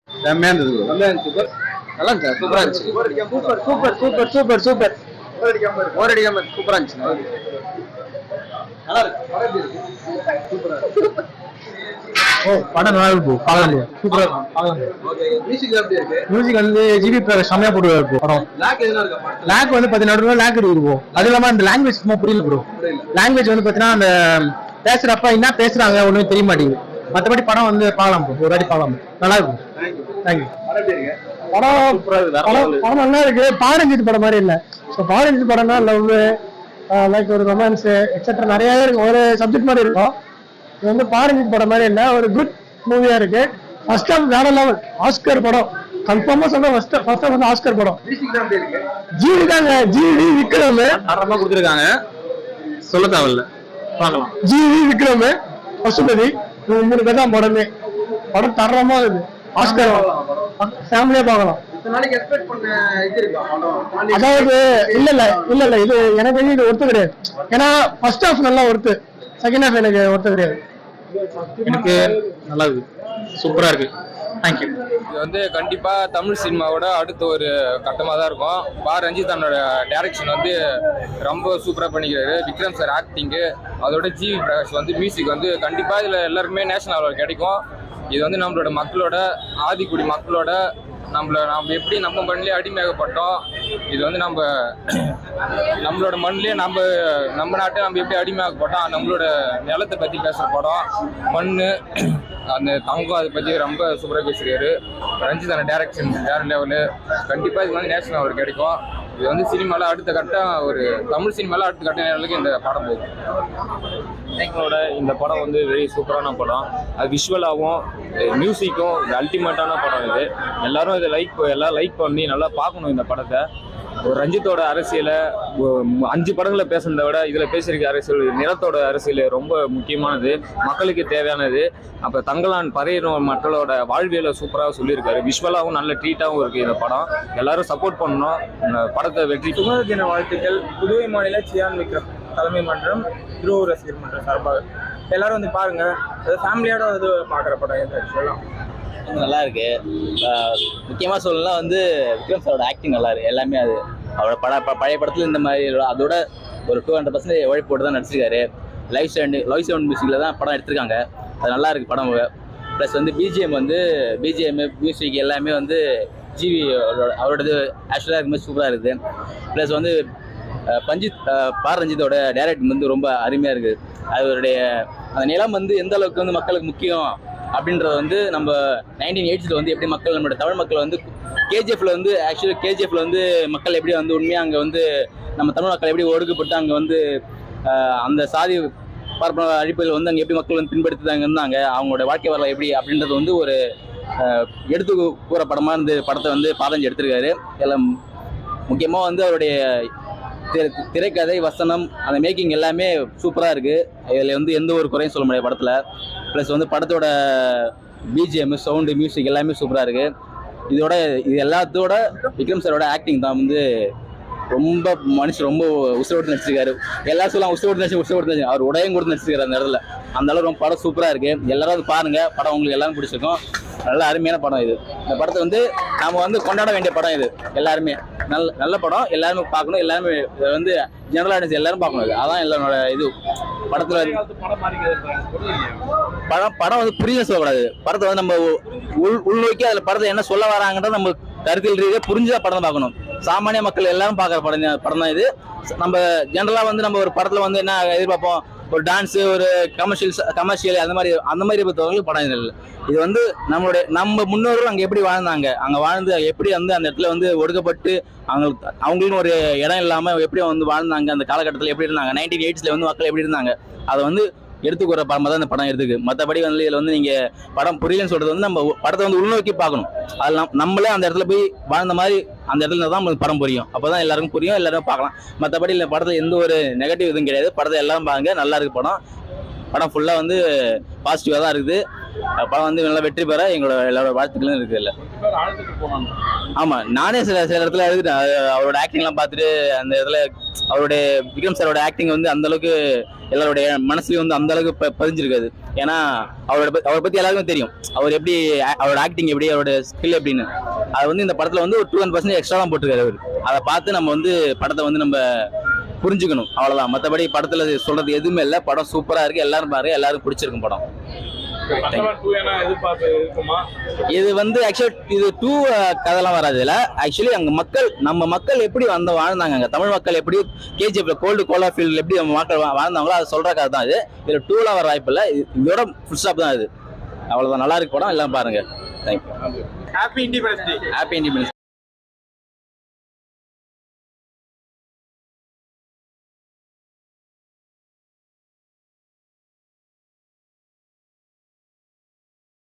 செம்மையா இருந்தது bro. நல்லா இருந்துச்சு bro. நல்லா இருந்துச்சு, சூப்பரா இருந்துச்சு. Super super super super super. Bore அடிக்காம சூப்பரா இருந்துச்சு. நல்லா இருக்கு. படம் எப்படி இருக்கு? சூப்பரா இருக்கு. படம் நல்லா இருக்கும், பார்க்கலாம் சூப்பரா பார்க்கலாம். ஓகே, மியூசிக் எப்படி இருக்கு? மியூசிக் வந்து ஜிபி செம்மையா போட்டு இருக்கும் படம். லாக் எதுனா இருக்கா படத்துல? லேக் வந்து 14 லேக் இருக்கும். அது இல்லாம அந்த லாங்குவேஜ் சும்மா புரியல ப்ரோ. லாங்குவேஜ் வந்து பாத்தீங்கன்னா அந்த பேசுறப்ப என்ன பேசுறாங்க ஒண்ணுமே தெரிய மாட்டேங்குது. மற்றபடி படம் வந்து பார்க்கலாம் ப்ரோ, ஒரு வாட்டி பார்க்கலாம். நல்லா இருக்கும். தேங்க்யூ. படம் எப்படி இருக்கு? படம் நல்லா இருக்கு. பாரஞ்சித் படம் மாதிரி இல்ல. ஸோ பாரஞ்சித் படம்னா லவ், லைக் ஒரு ரொமான்ஸ் எக்ஸெட்ரா நிறைய இருக்கு, ஒரு சப்ஜெக்ட் மாதிரி இருக்கும். இது வந்து பாரஞ்சித் படம் மாதிரி இல்ல, ஒரு குட் மூவியா இருக்கு. ஃபர்ஸ்ட் ஆஃப் வேற லெவல், ஆஸ்கர் படம் கன்ஃபார்மா சொல்றேன். ஃபர்ஸ்ட் ஆஃப் வந்து ஆஸ்கர் படம். மியூசிக் எப்படி இருக்கு? ஜிவி தாங்க, ஜிவி விக்ரம் தரமா கொடுத்துருக்காங்க, சொல்ல தேவையில்ல, பார்க்கலாம். ஜிவி விக்ரம் பசுபதி, இவங்க 3 பேர் தான் படமே. படம் தரமா இருக்கு, ஆஸ்கர் ஃபேமிலியா பார்க்கலாம். இத்தனை நாளைக்கு எக்ஸ்பெக்ட் பண்ண இது இருக்கா படம்? அதாவது இல்ல இது எனக்கு வந்து இது ஒர்த்து கிடையாது. ஏன்னா ஃபர்ஸ்ட் ஹாஃப் நல்லா ஒர்த்து, செகண்ட் ஹாஃப் எனக்கு ஒர்த்து கிடையாது. எனக்கு நல்லா இருக்கு, சூப்பரா இருக்கு. தேங்க்யூ. இது வந்து கண்டிப்பா தமிழ் சினிமாவோட அடுத்த ஒரு கட்டமா தான் இருக்கும். ரஞ்சித் அண்ணோட டைரக்ஷன் வந்து ரொம்ப சூப்பரா பண்ணிக்கிறாரு. விக்ரம் சார் ஆக்டிங்கு, அதோட ஜிவி பிரகாஷ் வந்து மியூசிக் வந்து கண்டிப்பா இதுல எல்லாருக்குமே நேஷனல் அவார்டு கிடைக்கும். இது வந்து நம்மளோட மக்களோட, ஆதிக்குடி மக்களோட நம்ம எப்படி நம்ம மண்ணிலே அடிமையாகப்பட்டோம், இது வந்து நம்மளோட மண்ணிலே நம்ம நாட்டை நம்ம எப்படி அடிமையாகப்பட்டோம், நம்மளோட நிலத்தை பற்றி பேசுகிற படம். மண், அந்த தங்கம், அதை பற்றி ரொம்ப சூப்பராக பேசுகிறாரு ரஞ்சித் அந்த டைரக்ஷன் வேற லெவலு. கண்டிப்பாக இது வந்து நேஷனல் அவார்டு கிடைக்கும். இது வந்து சினிமாவில் அடுத்த கட்டம், ஒரு தமிழ் சினிமாவில் அடுத்த கட்ட லெவலுக்கு இந்த படம் போகும். எங்களோட இந்த படம் வந்து வெரி சூப்பரான படம். அது விஷுவலாகவும் மியூசிக்கும் அல்டிமேட்டான படம். இது எல்லாரும் இதை எல்லாம் லைக் பண்ணி நல்லா பார்க்கணும் இந்த படத்தை. ஒரு ரஞ்சித்தோட அரசியலை 5 படங்களை பேசுறதை விட இதில் பேசியிருக்க அரசியல், நிலத்தோட அரசியல் ரொம்ப முக்கியமானது, மக்களுக்கு தேவையானது. அப்போ தங்கலான் பறையிற மக்களோட வாழ்வியலை சூப்பராக சொல்லியிருக்காரு. விஷுவலாகவும் நல்ல ட்ரீட்டாகவும் இருக்குது இந்த படம். எல்லாரும் சப்போர்ட் பண்ணணும் இந்த படத்தை. வெற்றி சுதந்திர தின வாழ்த்துக்கள். புதுவை மாநில சியான் விக்ரம் தலைமை மன்றம், துருவ ரசிகர் மன்றம் சார்பாக எல்லாரும் வந்து பாருங்க. அது ஃபேமிலியோட வந்து பார்க்குற படம் இது. ஆக்சுவலாக நல்லா இருக்கு. முக்கியமாக சொல்லலாம் வந்து விக்ரம் சாரோட ஆக்டிங் நல்லா இருக்கு. எல்லாமே அது அவரோட பழைய படத்தில் இந்த மாதிரி அதோட ஒரு 200% உழைப்பு போட்டு தான் நடிச்சிருக்காரு. லைவ் சவுண்ட் மியூசிக்கில் தான் படம் எடுத்திருக்காங்க. அது நல்லா இருக்கு படம். ப்ளஸ் வந்து பிஜிஎம் மியூசிக் எல்லாமே வந்து ஜிவி அவரோடது ஆக்சுவலாக இருக்கும்போது சூப்பராக இருக்குது. ப்ளஸ் வந்து ரஞ்சித்தோட டைரக்டிங் வந்து ரொம்ப அருமையாக இருக்குது. அவருடைய அந்த நிலம் வந்து எந்த அளவுக்கு வந்து மக்களுக்கு முக்கியம் அப்படின்றத வந்து நம்ம 1980s வந்து எப்படி மக்கள், நம்மளோட தமிழ் மக்கள் வந்து கேஜிஎஃப்ல வந்து மக்கள் எப்படி வந்து உண்மையாக அங்கே வந்து நம்ம தமிழ் மக்கள் எப்படி ஒடுக்கப்பட்டு அங்கே வந்து அந்த சாதி பார்ப்பன அழிப்புகள் வந்து அங்கே எப்படி மக்கள் வந்து பின்படுத்திதாங்க இருந்தாங்க, அவங்களோட வாழ்க்கை வரலாறு எப்படி அப்படின்றது வந்து ஒரு எடுத்து கூற படமாக இந்த படத்தை வந்து பாரஞ்சி எடுத்திருக்காரு. எல்லாம் முக்கியமாக வந்து அவருடைய திரைக்கதை, வசனம், அந்த மேக்கிங் எல்லாமே சூப்பராக இருக்குது. இதில் வந்து எந்த ஒரு குறையும் சொல்ல முடியாது படத்தில். ப்ளஸ் வந்து படத்தோட பிஜிஎம், சவுண்டு, மியூசிக் எல்லாமே சூப்பராக இருக்குது. இது எல்லாத்தோட விக்ரம் சாரோட ஆக்டிங் தான் வந்து ரொம்ப ரொம்ப உசுரோடு நடிச்சிருக்காரு. எல்லாரும் சொல்லலாம் உசுரோடு நடிச்சு அவர் உடையும் கூட நடிச்சிருக்காரு அந்த இடத்துல. அந்த அளவு ரொம்ப படம் சூப்பராக இருக்குது. எல்லாரும் வந்து பாருங்கள். படம் உங்களுக்கு எல்லாரும் பிடிச்சிருக்கும். நல்ல அருமையான படம் இது. இந்த படத்தை வந்து நாம் வந்து கொண்டாட வேண்டிய படம் இது. எல்லாருமே நல்ல படம், எல்லாருமே பார்க்கணும். எல்லாருமே வந்து ஜெனரல் ஆடியன்ஸ் எல்லாரும் பார்க்கணும். இது அதான் எல்லாரோட இது. படத்தில் படம் வந்து புரிய சொல்லக்கூடாது. படத்தை வந்து நம்ம உள்நோக்கி அதில் படத்தை என்ன சொல்ல வராங்கன்றத நம்ம கருத்தில் ரீதியாக புரிஞ்சுதான் படம் பார்க்கணும். சாமானிய மக்கள் எல்லாரும் பார்க்குற படம் தான் இது. நம்ம ஜெனரலாக வந்து நம்ம ஒரு படத்தில் வந்து என்ன எதிர்பார்ப்போம், ஒரு டான்ஸு, ஒரு கமர்ஷியல் அந்த மாதிரி பொறுத்தவங்களுக்கு படம் இல்லை. இது வந்து நம்ம முன்னோர்கள் அங்கே எப்படி வாழ்ந்தாங்க, அங்கே வாழ்ந்து எப்படி வந்து அந்த இடத்துல வந்து ஒடுக்கப்பட்டு அவங்களுக்குன்னு ஒரு இடம் இல்லாமல் எப்படி வந்து வாழ்ந்தாங்க, அந்த காலகட்டத்தில் எப்படி இருந்தாங்க, 1980s வந்து மக்கள் எப்படி இருந்தாங்க, அதை வந்து எடுத்துக்கிற படமாக தான் இந்த படம் எடுத்துக்கு. மற்றபடி வந்து இதில் வந்து நீங்கள் படம் புரியலன்னு சொல்கிறது வந்து நம்ம படத்தை வந்து உள்நோக்கி பார்க்கணும். அதில் நம்மளே அந்த இடத்துல போய் வாழ்ந்த மாதிரி அந்த இடத்துல தான் நம்மளுக்கு படம் புரியும். அப்போ தான் எல்லாருக்கும் புரியும், எல்லாரும் பார்க்கலாம். மற்றபடி இல்லை படத்தில் எந்த ஒரு நெகட்டிவ் இதுவும் கிடையாது. படத்தை எல்லாரும் பாருங்க, நல்லா இருக்கு படம் ஃபுல்லாக வந்து பாசிட்டிவாக தான் இருக்குது. படம் வந்து நல்லா வெற்றி பெற எல்லாரோட வாழ்த்துக்களும் இருக்குது. இல்லை ஆமாம், நானே சில இடத்துல எழுதிட்டேன். அவரோட ஆக்டிங்லாம் பார்த்துட்டு அந்த இடத்துல அவருடைய விக்ரம் சாரோட ஆக்டிங் வந்து அந்தளவுக்கு எல்லாருடைய மனசுலையும் வந்து அந்தளவுக்கு பதிஞ்சிருக்காது. ஏன்னா அவரை பத்தி எல்லாருக்கும் தெரியும். அவர் எப்படி, அவரோட ஆக்டிங் எப்படி, அவரோட ஸ்கில் எப்படின்னு. அது வந்து இந்த படத்துல வந்து ஒரு 200% எக்ஸ்ட்ரா தான் போட்டிருக்காரு அவர். அதை பார்த்து நம்ம வந்து படத்தை வந்து நம்ம புரிஞ்சுக்கணும், அவ்வளவுதான். மற்றபடி படத்துல சொல்றது எதுவுமே இல்லை. படம் சூப்பரா இருக்கு, எல்லாரும் பாருங்க, எல்லாரும் பிடிச்சிருக்கும் படம். இது வந்து ஆக்சுவலி இது 2 கதைலாம் வராது. இல்ல ஆக்சுவலி அங்க மக்கள், நம்ம மக்கள் எப்படி வாழ்ந்தாங்க, அங்க தமிழ் மக்கள் எப்படி கேஜிஎஃப்ல கோலா ஃபீல்ட்ல எப்படி நம்ம மக்கள் வாழ்ந்தாங்களோ அதை சொல்ற கதை தான் இது. இதுல 2லாம் வர வாய்ப்பு இல்லை. இதோட ஃபுல் ஸ்டாப் தான் இது. அவ்வளவுதான். நல்லா இருக்கு படம், எல்லாம் பாருங்க. Thank you. Happy independence day. Happy independence.